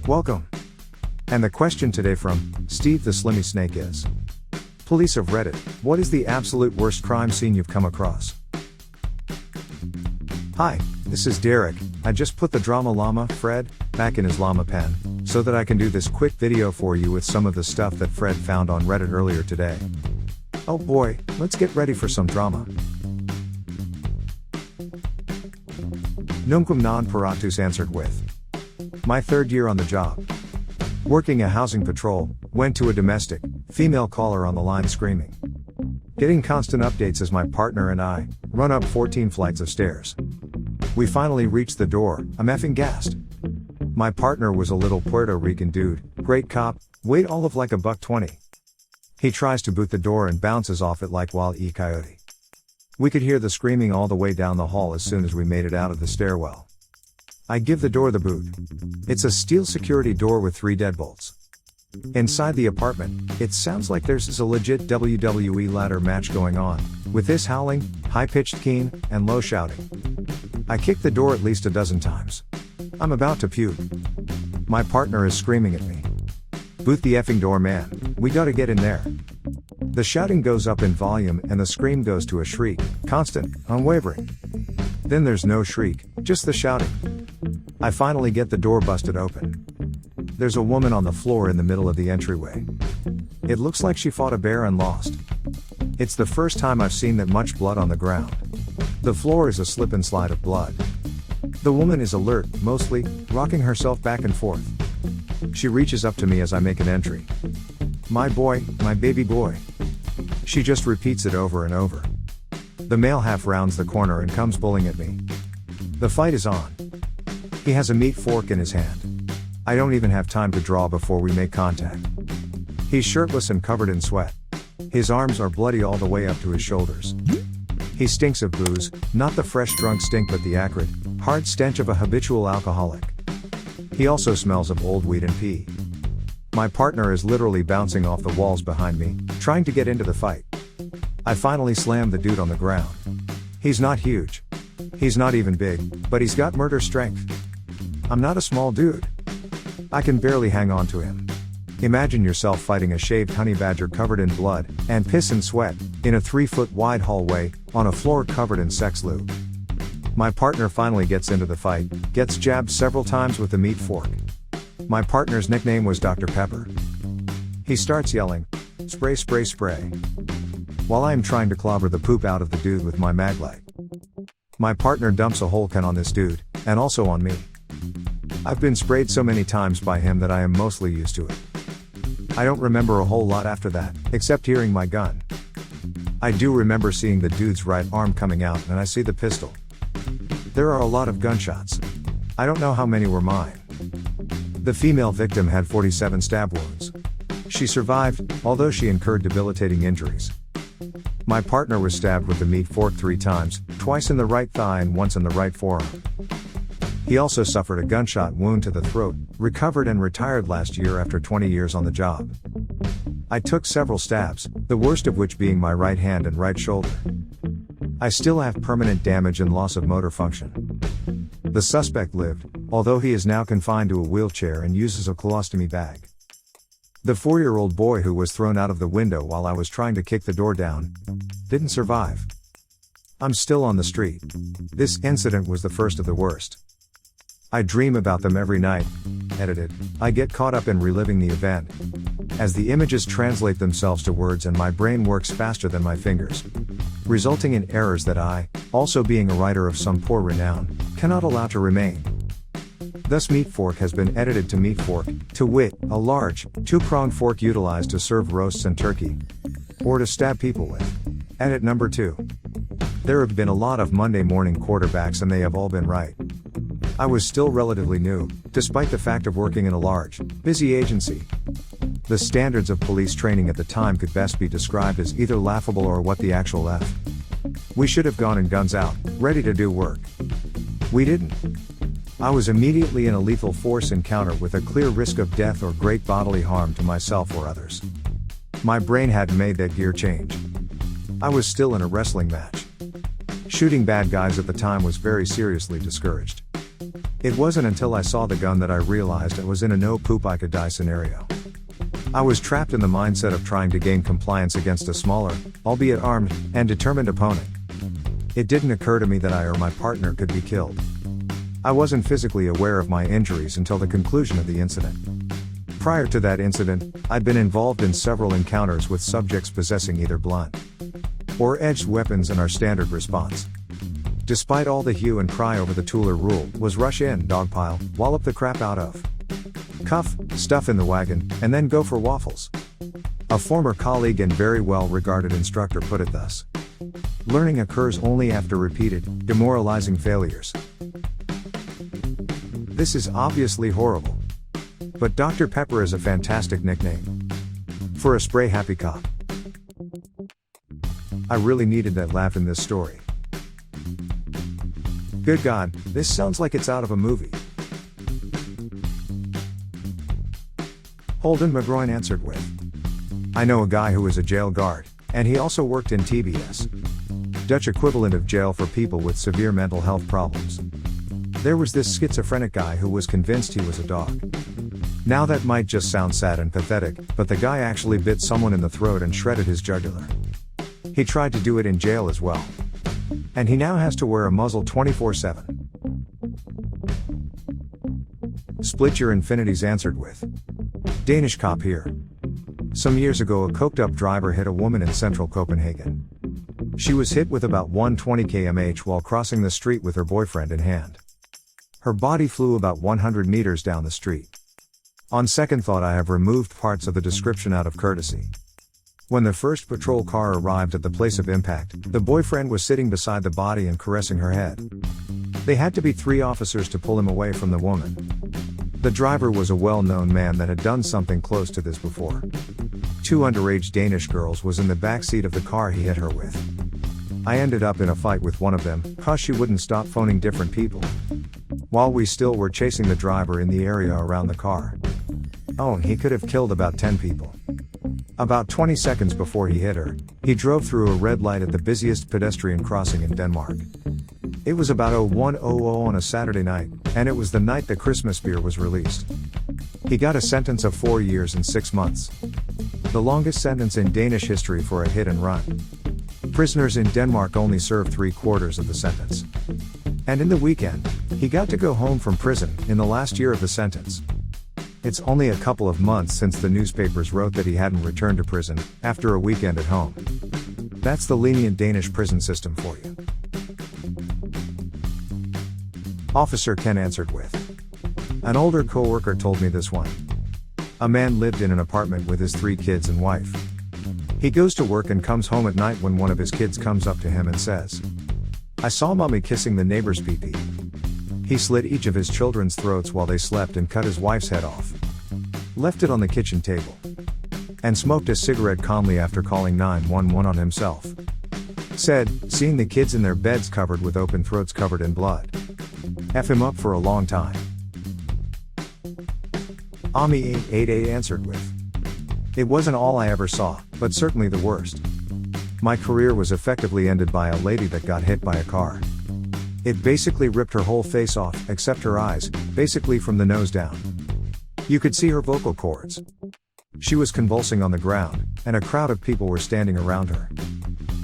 Welcome. And the question today from Steve the Slimmy Snake is: Police of Reddit, what is the absolute worst crime scene you've come across? Hi, this is Derek. I just put the Drama Llama, Fred, back in his llama pen, so that I can do this quick video for you with some of the stuff that Fred found on Reddit earlier today. Oh boy, let's get ready for some drama. Nunquam non paratus answered with: my third year on the job. Working a housing patrol, went to a domestic, female caller on the line screaming. Getting constant updates as my partner and I run up 14 flights of stairs. We finally reached the door, I'm effing gassed. My partner was a little Puerto Rican dude, great cop, weighed all of like $120. He tries to boot the door and bounces off it like Wile E. Coyote. We could hear the screaming all the way down the hall as soon as we made it out of the stairwell. I give the door the boot. It's a steel security door with 3 deadbolts. Inside the apartment, it sounds like there's a legit WWE ladder match going on, with this howling, high-pitched keen, and low shouting. I kick the door at least a dozen times. I'm about to puke. My partner is screaming at me. Boot the effing door, man, we gotta get in there. The shouting goes up in volume and the scream goes to a shriek, constant, unwavering. Then there's no shriek, just the shouting. I finally get the door busted open. There's a woman on the floor in the middle of the entryway. It looks like she fought a bear and lost. It's the first time I've seen that much blood on the ground. The floor is a slip and slide of blood. The woman is alert, mostly, rocking herself back and forth. She reaches up to me as I make an entry. My boy, my baby boy. She just repeats it over and over. The male half rounds the corner and comes bullying at me. The fight is on. He has a meat fork in his hand. I don't even have time to draw before we make contact. He's shirtless and covered in sweat. His arms are bloody all the way up to his shoulders. He stinks of booze, not the fresh drunk stink but the acrid, hard stench of a habitual alcoholic. He also smells of old weed and pee. My partner is literally bouncing off the walls behind me, trying to get into the fight. I finally slam the dude on the ground. He's not huge. He's not even big, but he's got murder strength. I'm not a small dude. I can barely hang on to him. Imagine yourself fighting a shaved honey badger covered in blood, and piss and sweat, in a 3-foot wide hallway, on a floor covered in sex lube. My partner finally gets into the fight, gets jabbed several times with the meat fork. My partner's nickname was Dr. Pepper. He starts yelling, "Spray, spray, spray," while I am trying to clobber the poop out of the dude with my mag light. My partner dumps a whole can on this dude, and also on me. I've been sprayed so many times by him that I am mostly used to it. I don't remember a whole lot after that, except hearing my gun. I do remember seeing the dude's right arm coming out and I see the pistol. There are a lot of gunshots. I don't know how many were mine. The female victim had 47 stab wounds. She survived, although she incurred debilitating injuries. My partner was stabbed with the meat fork 3 times, twice in the right thigh and once in the right forearm. He also suffered a gunshot wound to the throat, recovered and retired last year after 20 years on the job. I took several stabs, the worst of which being my right hand and right shoulder. I still have permanent damage and loss of motor function. The suspect lived, although he is now confined to a wheelchair and uses a colostomy bag. The 4-year-old boy who was thrown out of the window while I was trying to kick the door down didn't survive. I'm still on the street. This incident was the first of the worst. I dream about them every night. Edited. I get caught up in reliving the event. As the images translate themselves to words and my brain works faster than my fingers, resulting in errors that I, also being a writer of some poor renown, cannot allow to remain. Thus meat fork has been edited to meat fork, to wit, a large, 2-pronged fork utilized to serve roasts and turkey. Or to stab people with. Edit number 2. There have been a lot of Monday morning quarterbacks and they have all been right. I was still relatively new, despite the fact of working in a large, busy agency. The standards of police training at the time could best be described as either laughable or what the actual F. We should have gone in guns out, ready to do work. We didn't. I was immediately in a lethal force encounter with a clear risk of death or great bodily harm to myself or others. My brain hadn't made that gear change. I was still in a wrestling match. Shooting bad guys at the time was very seriously discouraged. It wasn't until I saw the gun that I realized I was in a no poop I could die scenario. I was trapped in the mindset of trying to gain compliance against a smaller, albeit armed, and determined opponent. It didn't occur to me that I or my partner could be killed. I wasn't physically aware of my injuries until the conclusion of the incident. Prior to that incident, I'd been involved in several encounters with subjects possessing either blunt or edged weapons, and our standard response, despite all the hue and cry over the tool or rule, was rush in, dogpile, wallop the crap out of, cuff, stuff in the wagon, and then go for waffles. A former colleague and very well-regarded instructor put it thus: learning occurs only after repeated, demoralizing failures. This is obviously horrible. But Dr. Pepper is a fantastic nickname for a spray-happy cop. I really needed that laugh in this story. Good God, this sounds like it's out of a movie. Holden McGroin answered with, I know a guy who was a jail guard, and he also worked in TBS, Dutch equivalent of jail for people with severe mental health problems. There was this schizophrenic guy who was convinced he was a dog. Now that might just sound sad and pathetic, but the guy actually bit someone in the throat and shredded his jugular. He tried to do it in jail as well. And he now has to wear a muzzle 24/7. Split Your Infinities answered with, Danish cop here. Some years ago a coked-up driver hit a woman in central Copenhagen. She was hit with about 120 km/h while crossing the street with her boyfriend in hand. Her body flew about 100 meters down the street. On second thought, I have removed parts of the description out of courtesy. When the first patrol car arrived at the place of impact, the boyfriend was sitting beside the body and caressing her head. They had to be 3 officers to pull him away from the woman. The driver was a well-known man that had done something close to this before. 2 underage Danish girls was in the back seat of the car he hit her with. I ended up in a fight with one of them, cause she wouldn't stop phoning different people, while we still were chasing the driver in the area around the car. Oh, and he could have killed about 10 people. About 20 seconds before he hit her, he drove through a red light at the busiest pedestrian crossing in Denmark. It was about 01:00 on a Saturday night, and it was the night the Christmas beer was released. He got a sentence of 4 years and 6 months. The longest sentence in Danish history for a hit and run. Prisoners in Denmark only serve 3/4 of the sentence. And in the weekend, he got to go home from prison in the last year of the sentence. It's only a couple of months since the newspapers wrote that he hadn't returned to prison after a weekend at home. That's the lenient Danish prison system for you. Officer Ken answered with, an older coworker told me this one. A man lived in an apartment with his 3 kids and wife. He goes to work and comes home at night when one of his kids comes up to him and says, I saw mommy kissing the neighbor's pee-pee. He slit each of his children's throats while they slept and cut his wife's head off. Left it on the kitchen table. And smoked a cigarette calmly after calling 911 on himself. Said, seeing the kids in their beds covered with open throats covered in blood. F him up for a long time. Ami88A answered with, it wasn't all I ever saw, but certainly the worst. My career was effectively ended by a lady that got hit by a car. It basically ripped her whole face off, except her eyes, basically from the nose down. You could see her vocal cords. She was convulsing on the ground, and a crowd of people were standing around her.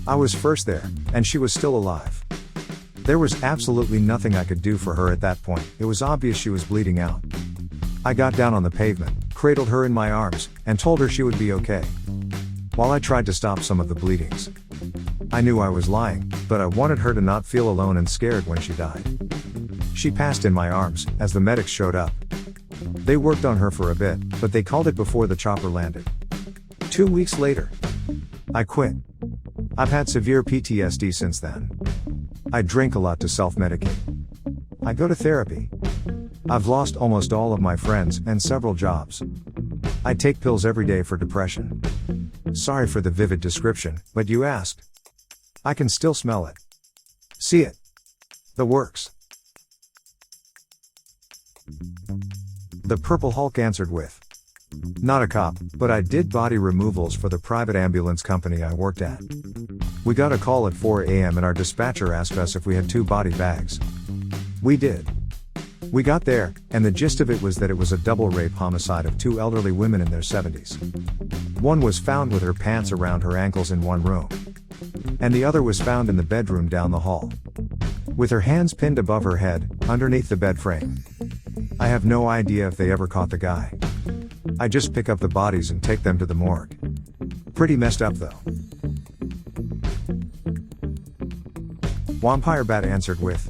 I was first there, and she was still alive. There was absolutely nothing I could do for her at that point. It was obvious she was bleeding out. I got down on the pavement, cradled her in my arms, and told her she would be okay, while I tried to stop some of the bleedings. I knew I was lying, but I wanted her to not feel alone and scared when she died. She passed in my arms, as the medics showed up. They worked on her for a bit, but they called it before the chopper landed. 2 weeks later, I quit. I've had severe PTSD since then. I drink a lot to self-medicate. I go to therapy. I've lost almost all of my friends and several jobs. I take pills every day for depression. Sorry for the vivid description, but you asked. I can still smell it. See it. The works. The Purple Hulk answered with, not a cop, but I did body removals for the private ambulance company I worked at. We got a call at 4 a.m. and our dispatcher asked us if we had 2 body bags. We did. We got there, and the gist of it was that it was a double rape homicide of two elderly women in their 70s. One was found with her pants around her ankles in one room. And the other was found in the bedroom down the hall, with her hands pinned above her head, underneath the bed frame. I have no idea if they ever caught the guy. I just pick up the bodies and take them to the morgue. Pretty messed up though. Vampire Bat answered with,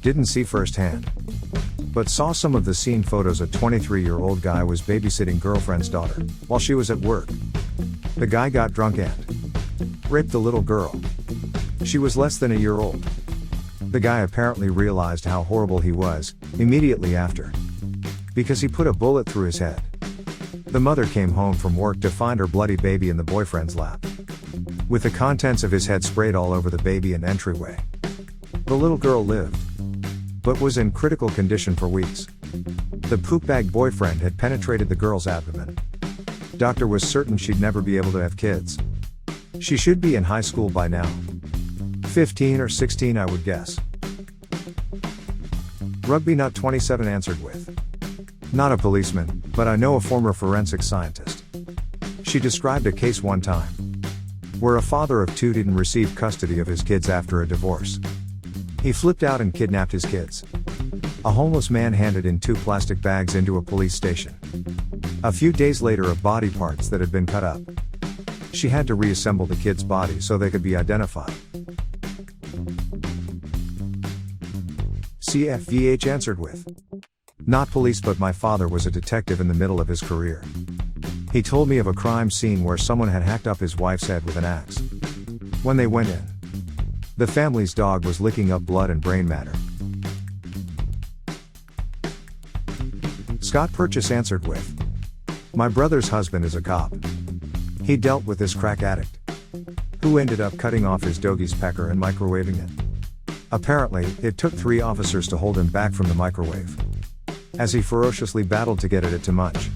"Didn't see firsthand, but saw some of the scene photos. A 23-year-old guy was babysitting girlfriend's daughter while she was at work. The guy got drunk and raped the little girl. She was less than a year old. The guy apparently realized how horrible he was immediately after, because he put a bullet through his head. The mother came home from work to find her bloody baby in the boyfriend's lap, with the contents of his head sprayed all over the baby and entryway. The little girl lived, but was in critical condition for weeks. The poop bag boyfriend had penetrated the girl's abdomen. Doctor was certain she'd never be able to have kids. She should be in high school by now. 15 or 16, I would guess." Rugby Nut 27 answered with, "Not a policeman, but I know a former forensic scientist. She described a case one time where a father of two didn't receive custody of his kids after a divorce. He flipped out and kidnapped his kids. A homeless man handed in 2 plastic bags into a police station. A few days later, of body parts that had been cut up. She had to reassemble the kids' bodies so they could be identified." CFVH answered with, "Not police, but my father was a detective in the middle of his career. He told me of a crime scene where someone had hacked up his wife's head with an axe. When they went in, the family's dog was licking up blood and brain matter." Scott Purchase answered with, "My brother's husband is a cop. He dealt with this crack addict, who ended up cutting off his doggy's pecker and microwaving it. Apparently, it took 3 officers to hold him back from the microwave, as he ferociously battled to get at it to munch."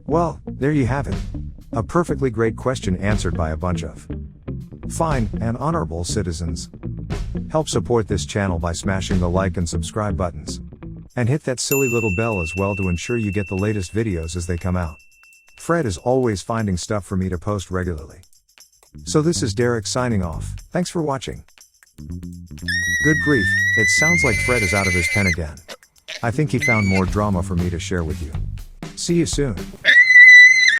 Well, there you have it. A perfectly great question answered by a bunch of fine and honorable citizens. Help support this channel by smashing the like and subscribe buttons. And hit that silly little bell as well to ensure you get the latest videos as they come out. Fred is always finding stuff for me to post regularly. So this is Derek signing off. Thanks for watching. Good grief, it sounds like Fred is out of his pen again. I think he found more drama for me to share with you. See you soon.